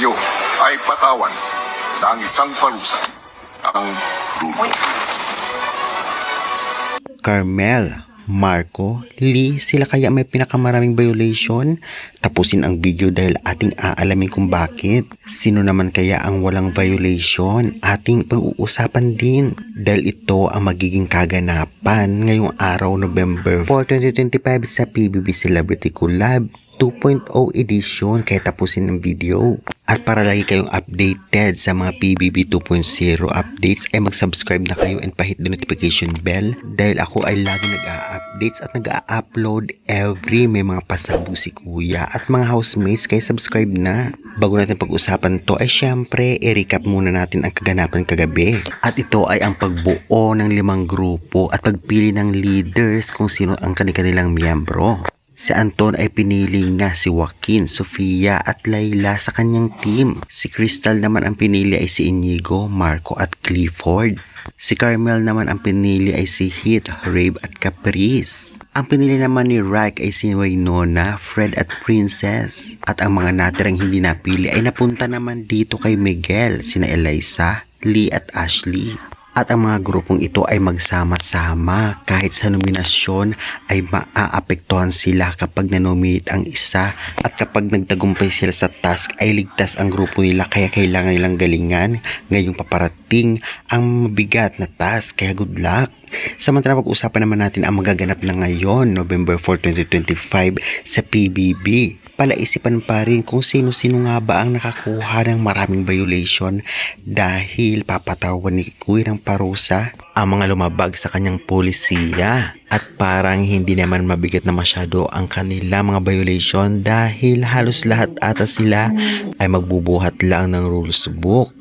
Yo ay patawan ng isang parusa. Ang rule. Carmel, Marco, Lee, sila kaya may pinakamaraming violation? Tapusin ang video dahil ating aalamin kung bakit. Sino naman kaya ang walang violation? Ating pag-uusapan din dahil ito ang magiging kaganapan ngayong araw November 4, 2025 sa PBB Celebrity Collab 2.0 edition, kaya tapusin ang video. At para lagi kayong updated sa mga PBB 2.0 updates ay mag-subscribe na kayo and pahit the notification bell dahil ako ay lagi nag-a-updates at nag-a-upload every may mga pasalubong si kuya at mga housemates, kaya subscribe na. Bago natin pag-usapan to ay syempre i-recap muna natin ang kaganapan kagabi. At ito ay ang pagbuo ng 5 grupo at pagpili ng leaders kung sino ang kanilang miyembro. Si Anton ay pinili nga si Joaquin, Sofia at Layla sa kanyang team. Si Crystal naman ang pinili ay si Inigo, Marco at Clifford. Si Carmel naman ang pinili ay si Heath, Rave at Caprice. Ang pinili naman ni Rack ay si Waynona, Fred at Princess. At ang mga natirang hindi napili ay napunta naman dito kay Miguel, sina Eliza, Lee at Ashley. At ang mga grupong ito ay magsama-sama kahit sa nominasyon ay maaapektuhan sila kapag nanominate ang isa, at kapag nagtagumpay sila sa task ay ligtas ang grupo nila, kaya kailangan nilang galingan ngayong paparating ang mabigat na task, kaya good luck. Samantala pag-usapan naman natin ang magaganap na ngayon November 4, 2025 sa PBB. Palaisipan pa rin kung sino-sino nga ba ang nakakuha ng maraming violation dahil papatawan ni Kuya ng parusa ang mga lumabag sa kanyang polisiya, at parang hindi naman mabigat na masyado ang kanila mga violation dahil halos lahat ata sila ay magbubuhat lang ng rules book.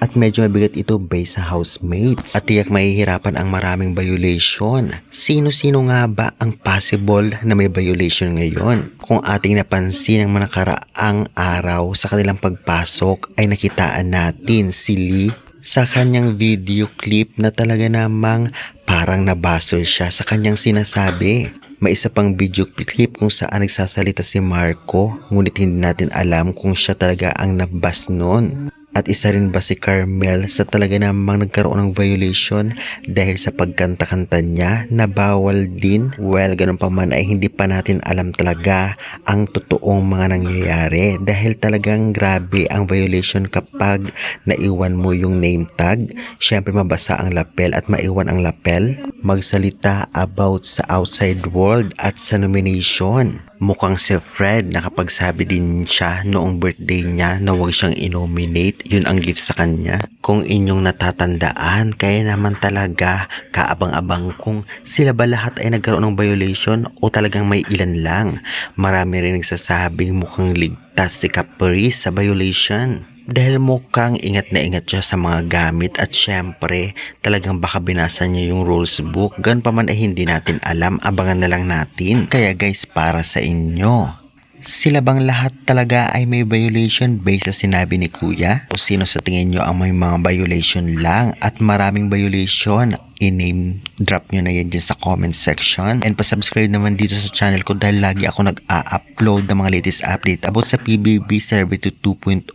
At medyo mabigat ito based sa housemates. At tiyak mahihirapan ang maraming violation. Sino-sino nga ba ang possible na may violation ngayon? Kung ating napansin ang manakaraang araw sa kanilang pagpasok ay nakitaan natin si Lee sa kanyang video clip na talaga namang parang nabasol siya sa kanyang sinasabi. May isa pang video clip kung saan nagsasalita si Marco, ngunit hindi natin alam kung siya talaga ang nabas nun. At isa rin ba si Carmel sa talaga namang nagkaroon ng violation dahil sa pagkanta-kanta niya na bawal din? Well, ganun pa man ay hindi pa natin alam talaga ang totoong mga nangyayari dahil talagang grabe ang violation kapag naiwan mo yung name tag. Syempre mabasa ang lapel at maiwan ang lapel. Magsalita about sa outside world at sa nomination. Mukhang si Fred nakapagsabi din siya noong birthday niya na huwag siyang i-nominate. Yun ang gift sa kanya. Kung inyong natatandaan, kaya naman talaga kaabang-abang kung sila ba lahat ay nagkaroon ng violation o talagang may ilan lang. Marami rin nagsasabing mukhang ligtas si Caprice sa violation dahil mukhang ingat na ingat siya sa mga gamit, at syempre talagang baka binasa niya yung rules book. Gan pa man ay hindi natin alam, abangan na lang natin. Kaya guys, para sa inyo, sila bang lahat talaga ay may violation based sa sinabi ni Kuya? O sino sa tingin nyo ang may mga violation lang at maraming violation? I-name drop nyo na yan dyan sa comment section. And pa-subscribe naman dito sa channel ko dahil lagi ako nag-a-upload ng mga latest update about sa PBB Celebrity 2.0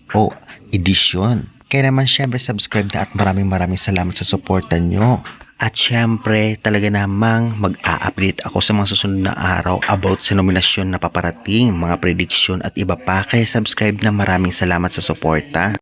edition. Kaya naman syempre subscribe na at maraming salamat sa suporta nyo. At syempre talaga namang mag-a-update ako sa mga susunod na araw about sa nominasyon na paparating, mga prediction at iba pa. Kaya subscribe na, maraming salamat sa suporta.